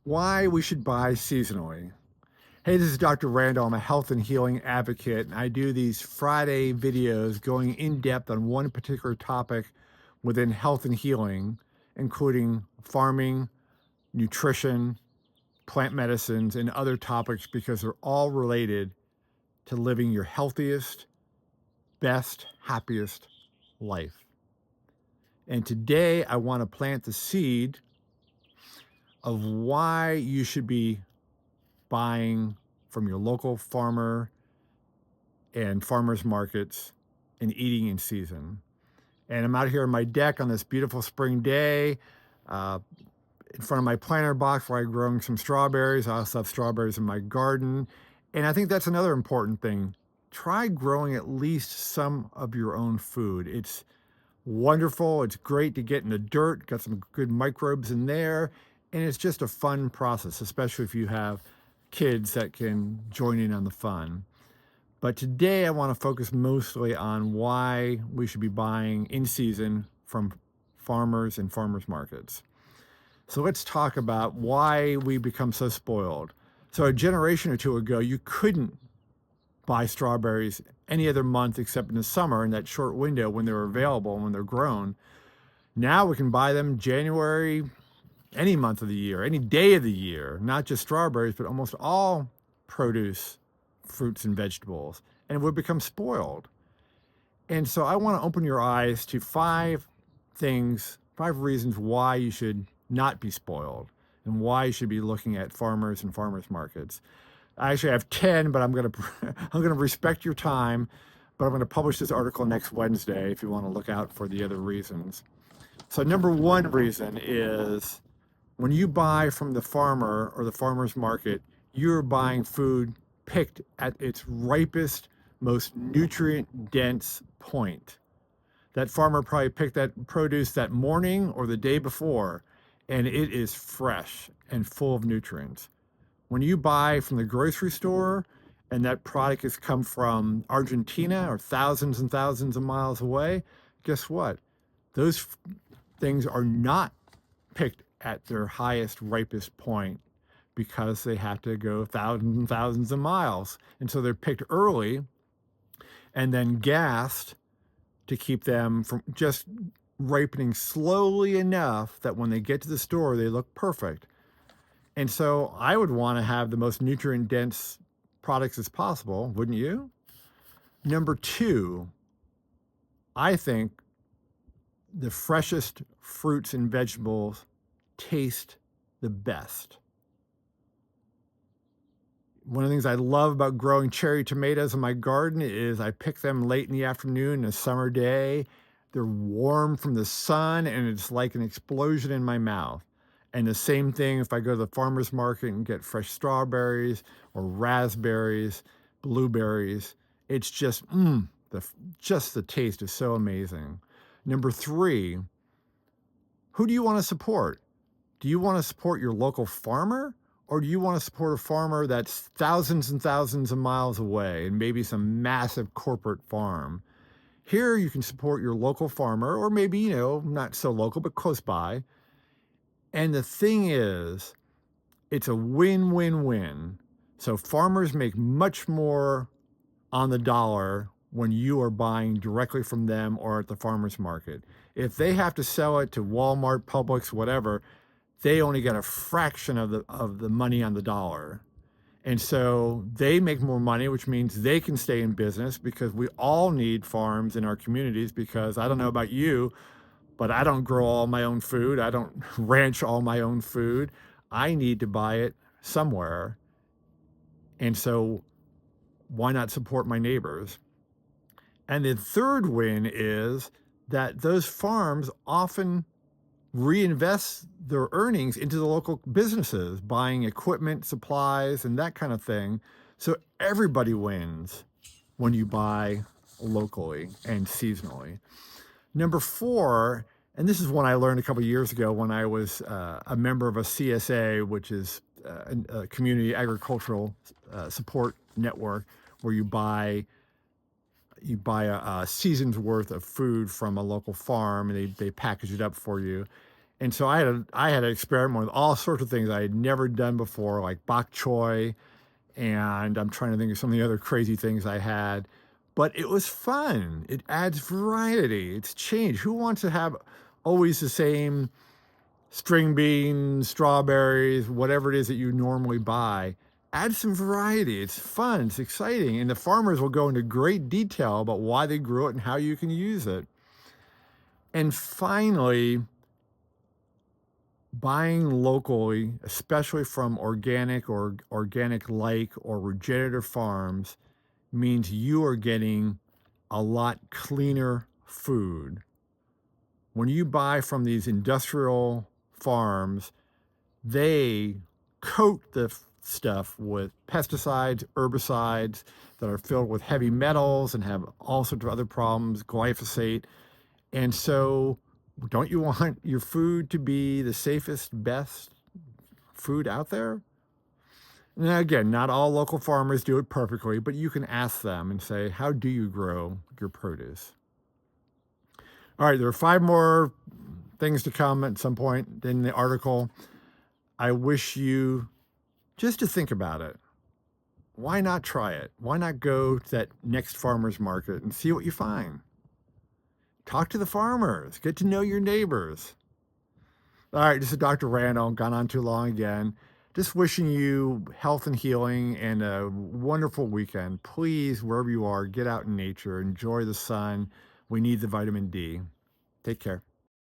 Why we should buy seasonally. Hey, this is Dr. Randall. I'm a health and healing advocate, and I do these Friday videos going in depth on one particular topic within health and healing, including farming, nutrition, plant medicines, and other topics because they're all related to living your healthiest, best, happiest life. And today I want to plant the seed of why you should be buying from your local farmer and farmers markets and eating in season. And I'm out here on my deck on this beautiful spring day, uh, in front of my planter box where I'm growing some strawberries. I also have strawberries in my garden. And I think that's another important thing. Try growing at least some of your own food. It's wonderful. It's great to get in the dirt, got some good microbes in there. And it's just a fun process, especially if you have kids that can join in on the fun. But today I want to focus mostly on why we should be buying in season from farmers and farmers markets. So let's talk about why we become so spoiled. So a generation or two ago, you couldn't buy strawberries any other month except in the summer in that short window when they're available and when they're grown. Now we can buy them January, any month of the year, any day of the year, not just strawberries, but almost all produce, fruits, and vegetables. And we've become spoiled. And so I want to open your eyes to five things, five reasons why you should not be spoiled and why you should be looking at farmers and farmers markets. I actually have 10, but I'm going to I'm going to respect your time, but I'm going to publish this article next Wednesday if you want to look out for the other reasons. So number one reason is when you buy from the farmer or the farmer's market, you're buying food picked at its ripest, most nutrient dense point. That farmer probably picked that produce that morning or the day before, and it is fresh and full of nutrients. When you buy from the grocery store and that product has come from Argentina or thousands and thousands of miles away, guess what? Those things are not picked at their highest, ripest point because they have to go thousands and thousands of miles. And so they're picked early and then gassed to keep them from just ripening slowly enough that when they get to the store, they look perfect. And so I would want to have the most nutrient dense products as possible, wouldn't you? Number two, I think the freshest fruits and vegetables taste the best. One of the things I love about growing cherry tomatoes in my garden is I pick them late in the afternoon, a summer day. They're warm from the sun, and it's like an explosion in my mouth. And the same thing if I go to the farmer's market and get fresh strawberries or raspberries, blueberries. It's just the taste is so amazing. Number three, who do you want to support? Do you want to support your local farmer? Or do you want to support a farmer that's thousands and thousands of miles away and maybe some massive corporate farm? Here you can support your local farmer, or maybe, not so local, but close by. And the thing is, it's a win-win-win. So farmers make much more on the dollar when you are buying directly from them or at the farmer's market. If they have to sell it to Walmart, Publix, whatever, they only get a fraction of the money on the dollar. And so they make more money, which means they can stay in business because we all need farms in our communities because I don't know about you, but I don't grow all my own food. I don't ranch all my own food. I need to buy it somewhere. And so why not support my neighbors? And the third win is that those farms often reinvest their earnings into the local businesses, buying equipment, supplies, and that kind of thing. So everybody wins when you buy locally and seasonally. Number four, and this is one I learned a couple of years ago when I was a member of a CSA, which is a community agricultural support network, where you buy a season's worth of food from a local farm and they package it up for you. And so I had to experiment with all sorts of things I had never done before, like bok choy, and I'm trying to think of some of the other crazy things I had. But it was fun. It adds variety. It's change. Who wants to have always the same string beans, strawberries, whatever it is that you normally buy? Add some variety. It's fun. It's exciting. And the farmers will go into great detail about why they grew it and how you can use it. And finally, buying locally, especially from organic or organic-like or regenerative farms, means you are getting a lot cleaner food. When you buy from these industrial farms, they coat the stuff with pesticides, herbicides that are filled with heavy metals and have all sorts of other problems, glyphosate. And so, don't you want your food to be the safest, best food out there? Now, again, not all local farmers do it perfectly, but you can ask them and say, how do you grow your produce? All right, there are 5 more things to come at some point in the article. I wish you just to think about it. Why not try it? Why not go to that next farmer's market and see what you find? Talk to the farmers, get to know your neighbors. All right, this is Dr. Randall, gone on too long again. Just wishing you health and healing and a wonderful weekend. Please, wherever you are, get out in nature, enjoy the sun. We need the vitamin D. Take care.